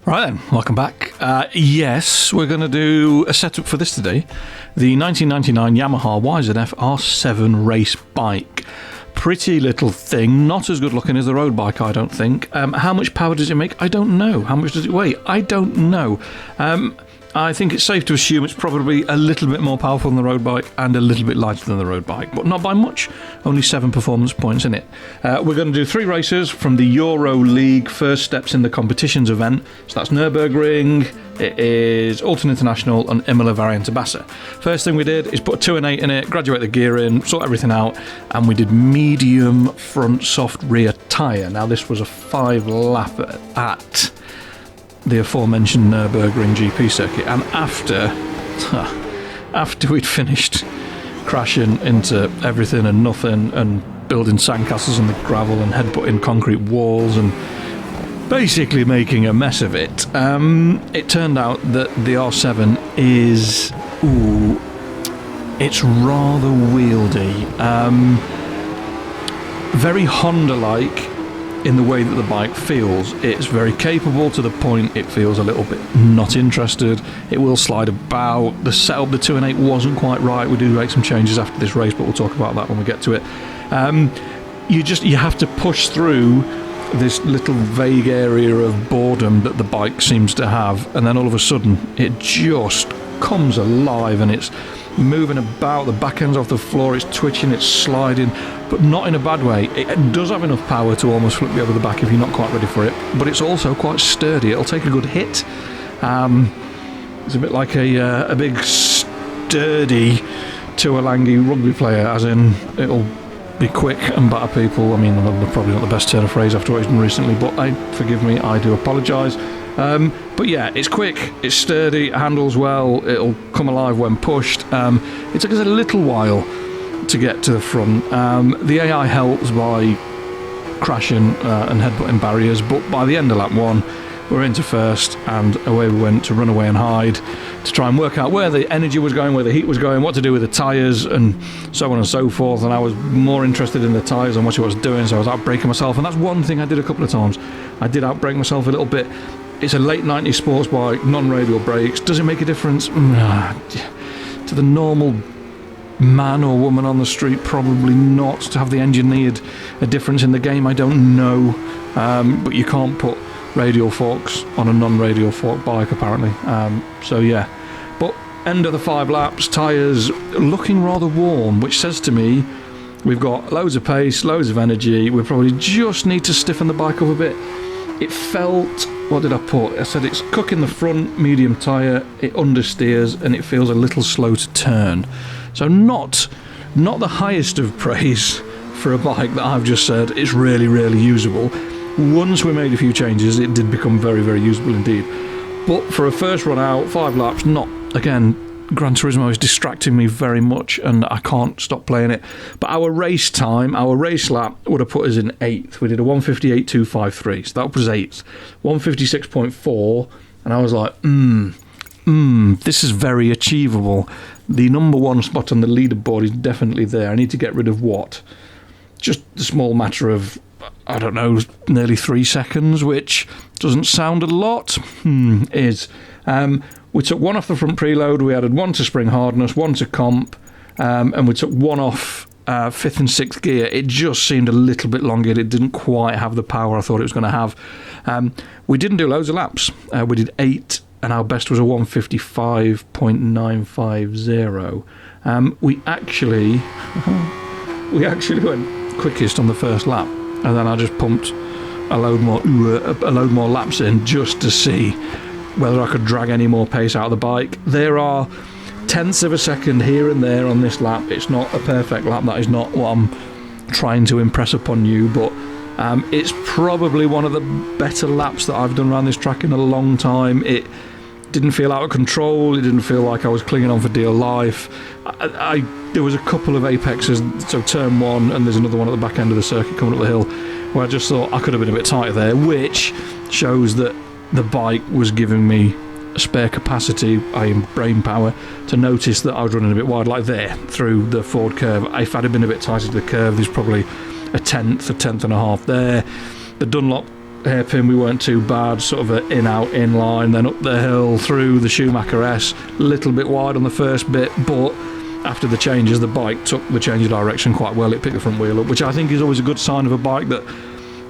Right then, welcome back. Yes, we're going to do a setup for this today. The 1999 Yamaha YZF-R7 race bike. Pretty little thing, not as good looking as the road bike, I don't think. How much power does it make? I don't know. How much does it weigh? I don't know. I think it's safe to assume it's probably a little bit more powerful than the road bike and a little bit lighter than the road bike, but not by much. Only 7 performance points in it. We're going to do 3 races from the Euro League first steps in the competitions event. So that's Nürburgring, it is Alton International and Imola Variante Bassa. First thing we did is put a 2 and 8 in it, graduate the gear in, sort everything out, and we did medium front soft rear tyre. Now this was a 5 lap at the aforementioned Nürburgring GP circuit, and after we'd finished crashing into everything and nothing and building sandcastles in the gravel and headbutting concrete walls and basically making a mess of it, it turned out that the R7 is it's rather wieldy, very Honda-like in the way that the bike feels. It's very capable to the point it feels a little bit not interested. It will slide about. The setup, the 2 and 8 wasn't quite right. We do make some changes after this race, but we'll talk about that when we get to it. You have to push through this little vague area of boredom that the bike seems to have, and then all of a sudden it just comes alive and it's moving about. The back end's off the floor, it's twitching, it's sliding, but not in a bad way. It does have enough power to almost flip you over the back if you're not quite ready for it, but it's also quite sturdy. It'll take a good hit. It's a bit like a big sturdy Tuolangi rugby player, as in it'll be quick and batter people. I mean, probably not the best turn of phrase after what he's done recently, but forgive me, I do apologise. But yeah, it's quick, it's sturdy, it handles well, it'll come alive when pushed. It took us a little while to get to the front. The AI helps by crashing and headbutting barriers, but by the end of lap 1 we're into first, and away we went to run away and hide to try and work out where the energy was going, where the heat was going, what to do with the tyres and so on and so forth. And I was more interested in the tyres than what I was doing, so I was outbraking myself, and that's one thing I did a couple of times. I did outbrake myself a little bit. It's a late 90s sports bike, non-radial brakes. Does it make a difference? To the normal man or woman on the street, probably not. To have the engineered a difference in the game, I don't know. But you can't put radial forks on a non-radial fork bike, apparently. So yeah. But end of the 5 laps, tyres looking rather warm, which says to me we've got loads of pace, loads of energy. We probably just need to stiffen the bike up a bit. It felt, what did I put? I said it's cooking the front, medium tyre, it understeers, and it feels a little slow to turn. So not the highest of praise for a bike that I've just said it's really, really usable. Once we made a few changes, it did become very, very usable indeed. But for a first run out, 5 laps, not, again, Gran Turismo is distracting me very much and I can't stop playing it. But our race time, our race lap would have put us in 8th. We did a 158.253, so that was 8th. 156.4, and I was like, this is very achievable. The number 1 spot on the leaderboard is definitely there. I need to get rid of what? Just a small matter of, I don't know, nearly 3 seconds, which doesn't sound a lot. Is. We took 1 off the front preload, we added 1 to spring hardness, 1 to comp, and we took 1 off 5th and 6th gear. It just seemed a little bit longer. It didn't quite have the power I thought it was going to have. We didn't do loads of laps. We did 8, and our best was a 155.950. We actually went quickest on the first lap, and then I just pumped a load more laps in just to see whether I could drag any more pace out of the bike. There are tenths of a second here and there on this lap. It's not a perfect lap. That is not what I'm trying to impress upon you, but it's probably one of the better laps that I've done around this track in a long time. It didn't feel out of control. It didn't feel like I was clinging on for dear life. There was a couple of apexes, so turn 1, and there's another one at the back end of the circuit coming up the hill, where I just thought I could have been a bit tighter there, which shows that the bike was giving me a spare capacity, brain power, to notice that I was running a bit wide, like there, through the forward curve. If I'd have been a bit tighter to the curve, there's probably a tenth and a half there. The Dunlop hairpin, we weren't too bad, sort of an in-out, in-line, then up the hill, through the Schumacher S, a little bit wide on the first bit, but after the changes, the bike took the change of direction quite well. It picked the front wheel up, which I think is always a good sign of a bike that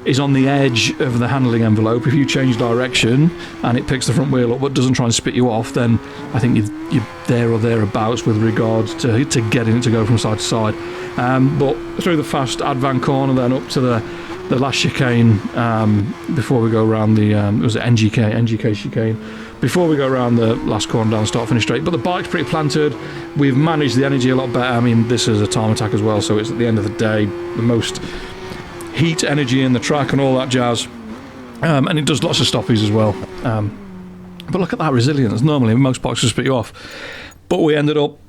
is on the edge of the handling envelope. If you change direction and it picks the front wheel up but doesn't try and spit you off, then I think you're there or thereabouts with regards to getting it to go from side to side. But through the fast Advan corner, then up to the last chicane, before we go around the was it NGK chicane, before we go around the last corner down the start finish straight. But the bike's pretty planted. We've managed the energy a lot better. I mean, this is a time attack as well, so it's at the end of the day the most heat energy in the track and all that jazz, and it does lots of stoppies as well. But look at that resilience. Normally most bikes will spit you off, but we ended up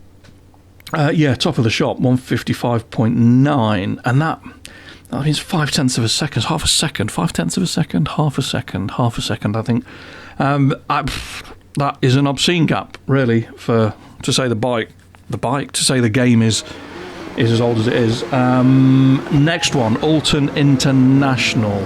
top of the shop, 155.9, and that means 0.5 of a second, half a second, 0.5 of a second, half a second, I think. That is an obscene gap, really, to say the bike, to say the game is as old as it is. Next one, Alton International.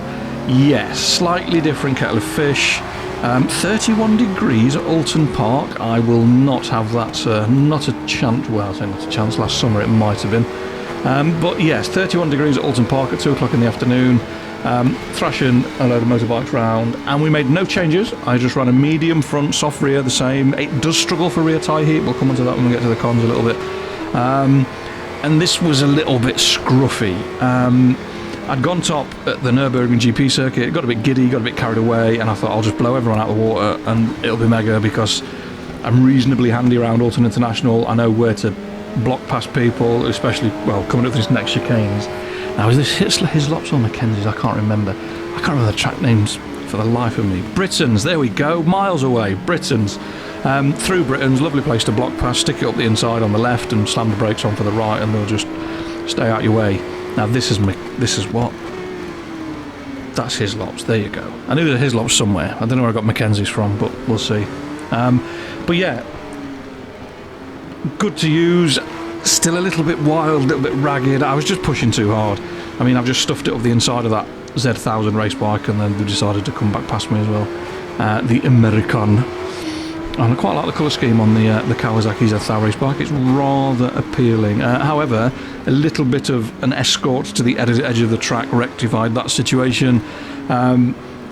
Yes, slightly different kettle of fish. 31 degrees at Alton Park. I will not have that, not a chance. Well, I say not a chance. Last summer it might have been. But yes, 31 degrees at Alton Park at 2 o'clock in the afternoon. Thrashing a load of motorbikes round, and we made no changes. I just ran a medium front, soft rear, the same. It does struggle for rear tyre heat. We'll come on to that when we get to the cons a little bit. And this was a little bit scruffy. I'd gone top at the Nürburgring GP circuit, got a bit giddy, got a bit carried away, and I thought I'll just blow everyone out of the water and it'll be mega, because I'm reasonably handy around Alton International. I know where to block past people, especially, well, coming up these next chicanes. Now, is this Hislops or Mackenzie's? I can't remember. I can't remember the track names for the life of me. Britain's, there we go, miles away, Britain's. Through Britain's, lovely place to block past, stick it up the inside on the left and slam the brakes on for the right, and they'll just stay out your way. Now this is what? That's Hislops, there you go. I knew there was Hislops somewhere. I don't know where I got Mackenzie's from, but we'll see. But yeah, good to use, still a little bit wild, a little bit ragged. I was just pushing too hard. I mean, I've just stuffed it up the inside of that Z1000 race bike, and then they decided to come back past me as well. The American. And I quite like the colour scheme on the Kawasaki Z1000 race bike. It's rather appealing. However, a little bit of an escort to the edge of the track rectified that situation.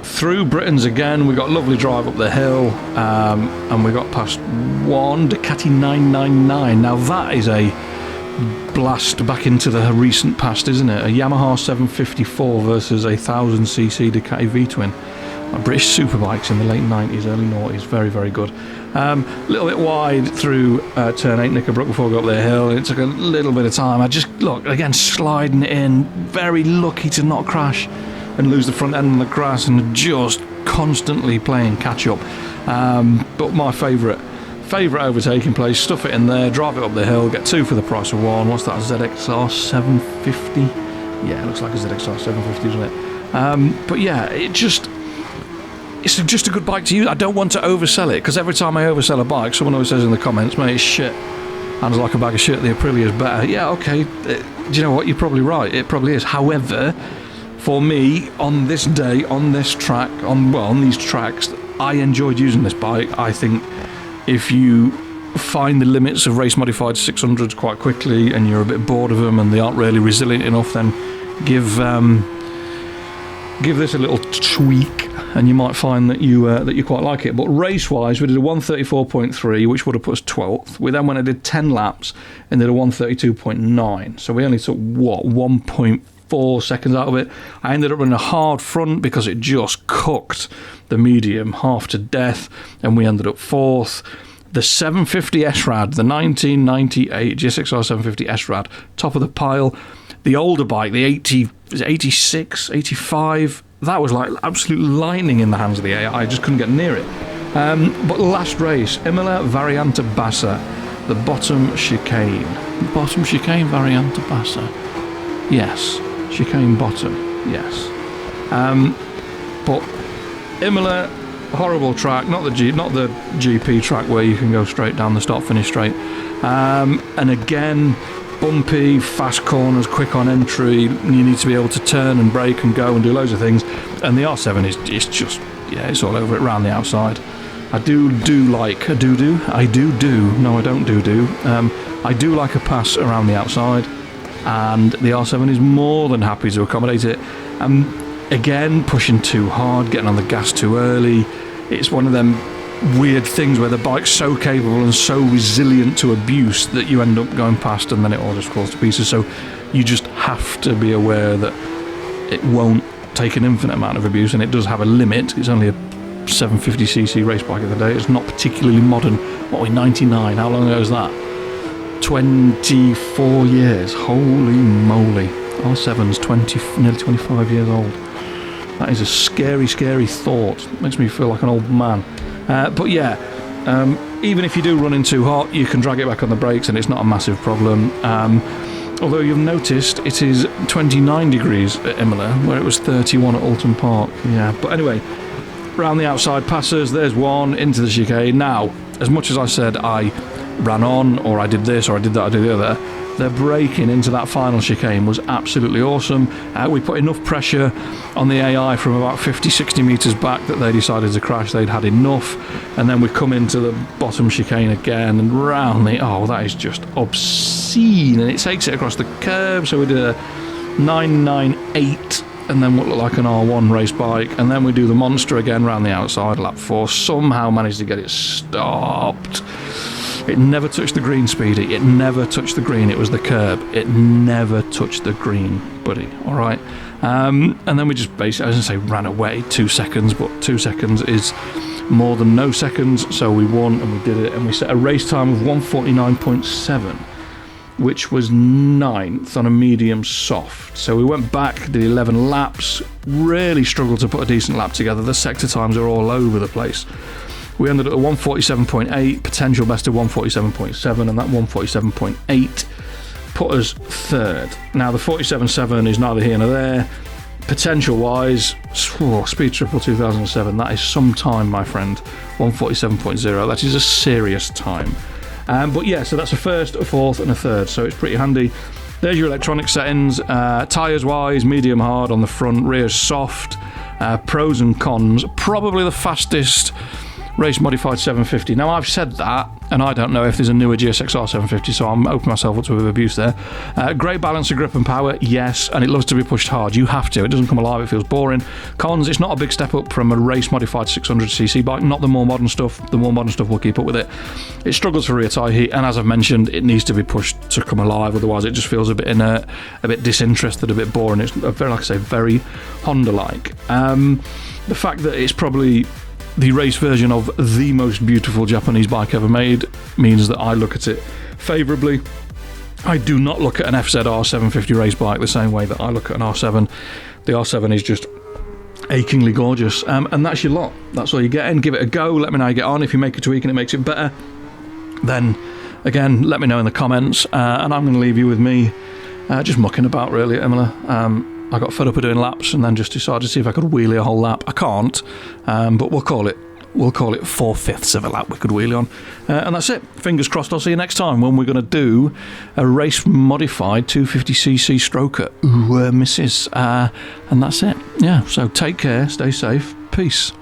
Through Britain's again, we got a lovely drive up the hill, and we got past one Ducati 999. Now that is a blast back into the recent past, isn't it? A Yamaha 754 versus a 1000cc Ducati V-twin. British superbikes in the late 90s, early 90s, very, very good. A little bit wide through turn 8 Knickerbrook before we got up the hill. It took a little bit of time. I just, look, again, sliding it in, very lucky to not crash and lose the front end on the grass, and just constantly playing catch up. But my favourite overtaking place, stuff it in there, drive it up the hill, get 2 for the price of 1. What's that, ZX-R750? Yeah, it looks like a ZX-R750, doesn't it? But yeah, it's just a good bike to use. I don't want to oversell it, because every time I oversell a bike, someone always says in the comments, mate, it's shit. And it's like a bag of shit, the Aprilia is better. Yeah, okay, do you know what, you're probably right, it probably is. However, for me, on this day, on this track, on these tracks, I enjoyed using this bike. I think if you find the limits of race modified 600s quite quickly and you're a bit bored of them and they aren't really resilient enough, then give this a little tweak, and you might find that you quite like it. But race-wise, we did a 134.3, which would have put us 12th. We then went and did 10 laps and did a 132.9. So we only took, 1.4 seconds out of it. I ended up running a hard front because it just cooked the medium half to death, and we ended up 4th. The 750 S-Rad, the 1998 GSXR 750 S-Rad, top of the pile. The older bike, the 86, 85, that was like absolute lightning in the hands of the AI. I just couldn't get near it. But last race, Imola Variante Bassa, the bottom chicane. Bottom chicane, Variante Bassa. Yes, chicane bottom, yes. But Imola, horrible track, not the GP track where you can go straight down the start finish straight. And again, bumpy, fast corners, quick on entry. You need to be able to turn and brake and go and do loads of things. And the R7 is just, yeah, it's all over it round the outside. I do like a do-do. I do. No, I don't do-do. I do like a pass around the outside, and the R7 is more than happy to accommodate it. Again, pushing too hard, getting on the gas too early. It's one of them weird things where the bike's so capable and so resilient to abuse that you end up going past and then it all just falls to pieces. So you just have to be aware that it won't take an infinite amount of abuse, and it does have a limit. It's only a 750cc race bike of the day. It's not particularly modern. What are we, 99? How long ago is that? 24 years. Holy moly. R7's nearly 25 years old. That is a scary, scary thought. Makes me feel like an old man. But yeah, even if you do run in too hot, you can drag it back on the brakes and it's not a massive problem. Although you've noticed it is 29 degrees at Imola, where it was 31 at Alton Park. Yeah, but anyway, round the outside passes, there's one, into the chicane. Now, as much as I said I ran on, or I did this, or I did that, I did the other, their braking into that final chicane was absolutely awesome. We put enough pressure on the AI from about 50-60 metres back that they decided to crash. They'd had enough, and then we come into the bottom chicane again and round the... Oh, that is just obscene, and it takes it across the curb. So we did a 998 and then what looked like an R1 race bike, and then we do the monster again round the outside, lap 4. Somehow managed to get it stopped. It never touched the green, Speedy. It never touched the green. It was the curb. It never touched the green, buddy. All right. And then we just basically, I was going to say ran away 2 seconds, but 2 seconds is more than no seconds. So we won and we did it. And we set a race time of 1:49.7, which was 9th on a medium soft. So we went back, did 11 laps, really struggled to put a decent lap together. The sector times are all over the place. We ended up at 1:47.8, potential best of 1:47.7, and that 1:47.8 put us third. Now the 47.7 is neither here nor there. Potential wise, Speed Triple 2007, that is some time, my friend. 1:47.0, that is a serious time. But yeah, so that's a first, a fourth, and a third, so it's pretty handy. There's your electronic settings. Tyres wise, medium hard on the front, rear soft. Pros and cons, probably the fastest race modified 750. Now I've said that, and I don't know if there's a newer GSX-R 750, so I'm opening myself up to a bit of abuse there. Great balance of grip and power, yes, and it loves to be pushed hard. You have to. It doesn't come alive. It feels boring. Cons, it's not a big step up from a race modified 600cc bike. Not the more modern stuff. The more modern stuff will keep up with it. It struggles for rear tyre heat, and as I've mentioned, it needs to be pushed to come alive. Otherwise, it just feels a bit inert, a bit disinterested, a bit boring. It's very, like I say, very Honda-like. The fact that it's probably the race version of the most beautiful Japanese bike ever made means that I look at it favourably. I do not look at an FZR 750 race bike the same way that I look at an R7. The R7 is just achingly gorgeous, and that's your lot. That's all you're getting. Give it a go. Let me know how you get on. If you make a tweak and it makes it better, then again, let me know in the comments, and I'm going to leave you with me just mucking about really, Imola. I got fed up of doing laps and then just decided to see if I could wheelie a whole lap. I can't, but we'll call it 4/5 of a lap we could wheelie on. And that's it. Fingers crossed I'll see you next time when we're going to do a race modified 250cc stroker. Ooh, misses. And that's it. Yeah, so take care, stay safe, peace.